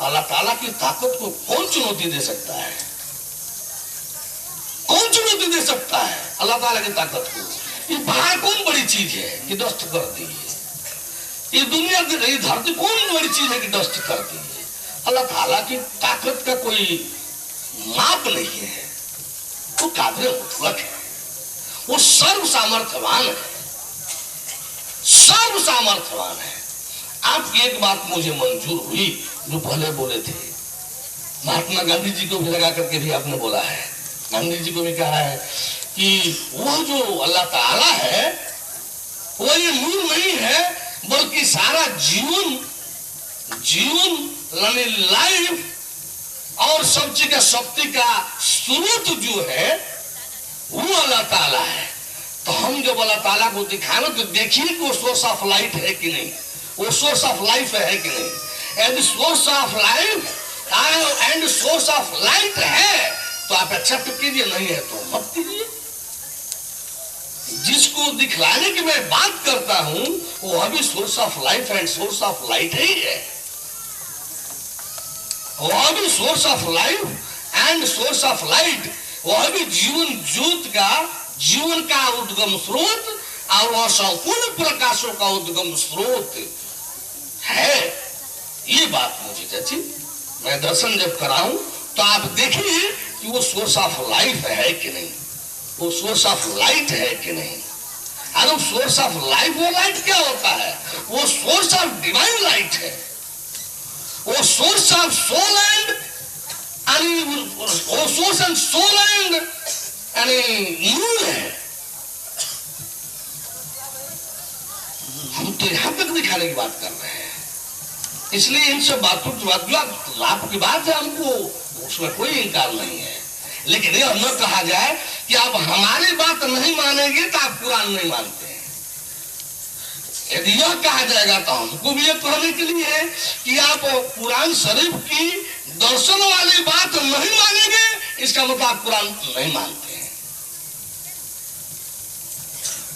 अल्लाह ताला की ताकत को कौन चुनौती दे सकता है? कौन चुनौती दे सकता है अल्लाह ताला की ताकत को? ये पहाड़ कौन बड़ी चीज है कि नष्ट कर दी है? ये दुनिया की ये धरती कौन बड़ी चीज है कि नष्ट कर दी है? अल्लाह ताला की ताकत का कोई माप नहीं है। वो कादिर मुतलक है, वो सर्व सामर्थ्यवान है, सर्व सामर्थ्यवान है। आपकी एक बात मुझे मंजूर हुई जो पहले बोले थे, महात्मा गांधी जी को भी लगा करके भी आपने बोला है, गांधी जी को भी कहा है कि वो जो अल्लाह ताला है वो ये नूर नहीं है बल्कि सारा जीवन यानी लाइफ और सब चीज का शक्ति का स्रोत जो है वो अल्लाह ताला है। तो हम जब अल्लाह ताला को दिखाना तो देखिए कि वो सोर्स ऑफ लाइट है कि नहीं, वो सोर्स ऑफ लाइफ है कि नहीं। यदि source of life and source of light है तो आप एक्सेप्ट कीजिए, नहीं है तो मत कीजिए। जिसको दिखलाने की मैं बात करता हूं वो अभी source of life and source of light ही है, वह भी source of life and source of light, वह भी जीवन ज्योत का जीवन का उद्गम स्रोत और वह संपूर्ण प्रकाशों का उद्गम स्रोत है। ये बात मुझे जची, मैं दर्शन जब कराऊं तो आप देखिए कि वो सोर्स ऑफ लाइफ है कि नहीं, वो सोर्स ऑफ लाइट है कि नहीं। अरे सोर्स ऑफ लाइफ और लाइट क्या होता है? वो सोर्स ऑफ डिवाइन लाइट है, वो सोर्स ऑफ सोल एंड वो सोर्स एंड सोल एंड नूर है। हम तो यहां तक दिखाने की बात कर रहे हैं, इसलिए इन सब बातों की बात जो लाभ की बात है हमको उसमें कोई इनकार नहीं है। लेकिन यह न कहा जाए कि आप हमारी बात नहीं मानेंगे तो आप कुरान नहीं मानते हैं। यदि यह कहा जाएगा तो हमको भी यह कहने के लिए है कि आप कुरान शरीफ की दर्शन वाली बात नहीं मानेंगे, इसका मतलब आप कुरान नहीं मानते हैं।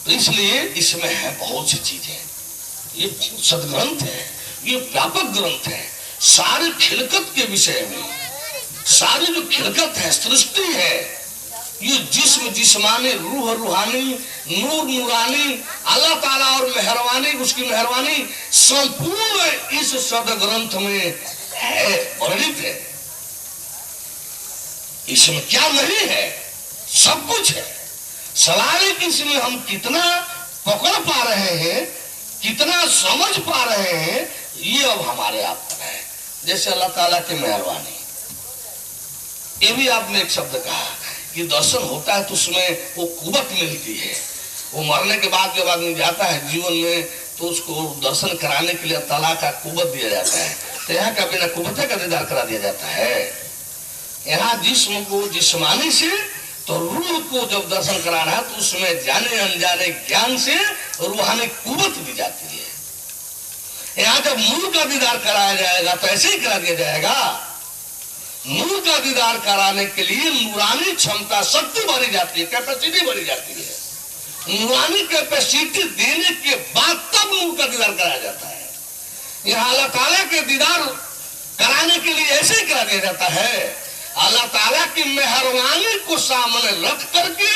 तो इसलिए इसमें है बहुत सी चीजें, ये सदग्रंथ है, ये व्यापक ग्रंथ है। सारी खिलकत के विषय में, सारी जो खिलकत है, सृष्टि है, ये जिस्म जिस्मानी, रूह रूहानी, नूर नूरानी, अल्लाह ताला और मेहरबानी, उसकी मेहरबानी संपूर्ण इस सदग्रंथ में है, वर्णित है। इसमें क्या नहीं है? सब कुछ है। सवाल है कि इसमें हम कितना पकड़ पा रहे हैं, कितना समझ पा रहे हैं, ये अब हमारे आप पर है। जैसे अल्लाह ताला की मेहरबानी, ये भी आपने एक शब्द कहा कि दर्शन होता है तो उसमें वो कुवत मिलती है। वो मरने के बाद जब आदमी जाता है जीवन में तो उसको दर्शन कराने के लिए ताला का कुवत दिया जाता है। तो यहाँ का बिना कुवते का दीदार करा दिया जाता है। यहाँ जिस्म को जिस्मानी से तो रूह को जब दर्शन कराना है तो उसमें जाने अनजाने ज्ञान से रूहानी कुवत दी जाती है। यहाँ जब नूर का दीदार कराया जाएगा तो ऐसे ही करा दिया जाएगा। नूर का दीदार कराने के लिए नूरानी क्षमता, शक्ति बढ़ी जाती है, कैपेसिटी बढ़ी जाती है। नूरानी कैपेसिटी देने के बाद तब नूर का दीदार कराया जाता है। यहाँ अल्लाह ताला के दीदार कराने के लिए ऐसे ही करा दिया जाता है। अल्लाह ताला की मेहरबानी को सामने रख करके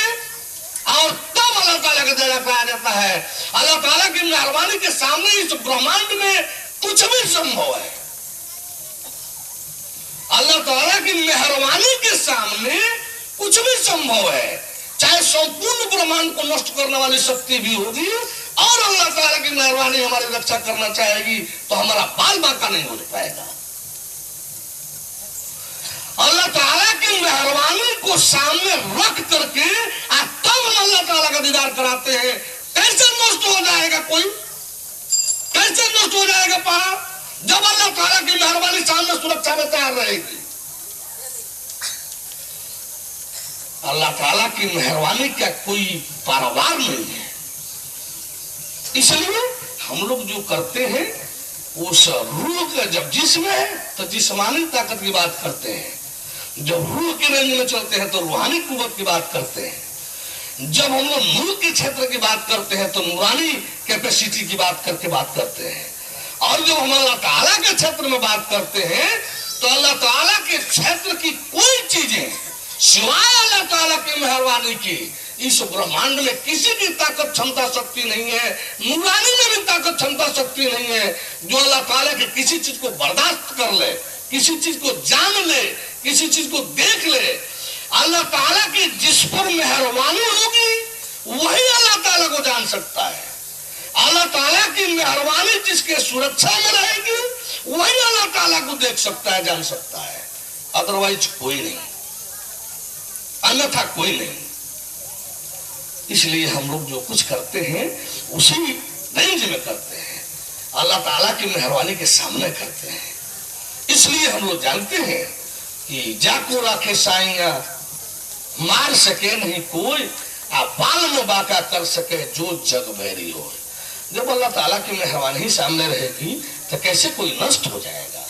और तब अल्लाह ताला का दीदार कराया जाता है। अल्लाह ताला की मेहरबानी के सामने इस ब्रह्मांड में कुछ भी संभव है। अल्लाह ताला की मेहरबानी के सामने कुछ भी संभव है। चाहे संपूर्ण ब्रह्मांड को नष्ट करने वाली शक्ति भी होगी और अल्लाह ताला की मेहरबानी हमारी रक्षा करना चाहेगी तो हमारा बाल बांका नहीं हो पाएगा। अल्लाह ताला की मेहरबानी को सामने रख करके तब हम अल्लाह ताला का दीदार कराते हैं। कैसे नष्ट हो जाएगा कोई? कैसे नष्ट हो जाएगा पहाड़? जब अल्लाह ताला की मेहरबानी सामने सुरक्षा में तैयार रहेगी। अल्लाह ताला की मेहरबानी का कोई पारावार नहीं है। इसलिए हम लोग जो करते हैं उस रूह का, जब जिस्म है तो जिस्मानी ताकत की बात करते हैं, जब रूह के रेंज में चलते हैं तो रूहानी कुव्वत की बात करते हैं, जब हम लोग नूर के क्षेत्र की बात करते हैं तो नूरानी कैपेसिटी की बात करते हैं, और जब हम अल्लाह ताला के क्षेत्र में बात करते हैं तो अल्लाह ताला के क्षेत्र की कोई चीजें सिवाय अल्लाह ताला की मेहरबानी की इस ब्रह्मांड में किसी की ताकत क्षमता शक्ति नहीं है, नूरानी में भी ताकत क्षमता शक्ति नहीं है जो अल्लाह ताला के किसी चीज को बर्दाश्त कर ले, किसी चीज को जान ले, किसी चीज को देख ले। अल्लाह ताला की जिस पर मेहरबानी होगी वही अल्लाह ताला को जान सकता है। अल्लाह ताला की मेहरबानी जिसके सुरक्षा में रहेगी वही अल्लाह ताला को देख सकता है, जान सकता है, अदरवाइज कोई नहीं, अन्यथा कोई नहीं। इसलिए हम लोग जो कुछ करते हैं उसी रेंज में करते हैं, अल्लाह ताला की मेहरबानी के सामने करते हैं। इसलिए हम लोग जानते हैं कि जाको राखे साइया मार सके नहीं कोई, बाल में बाका कर सके जो जग बैरी हो। जब अल्लाह ताला की मेहरबानी सामने रहेगी तो कैसे कोई नष्ट हो जाएगा।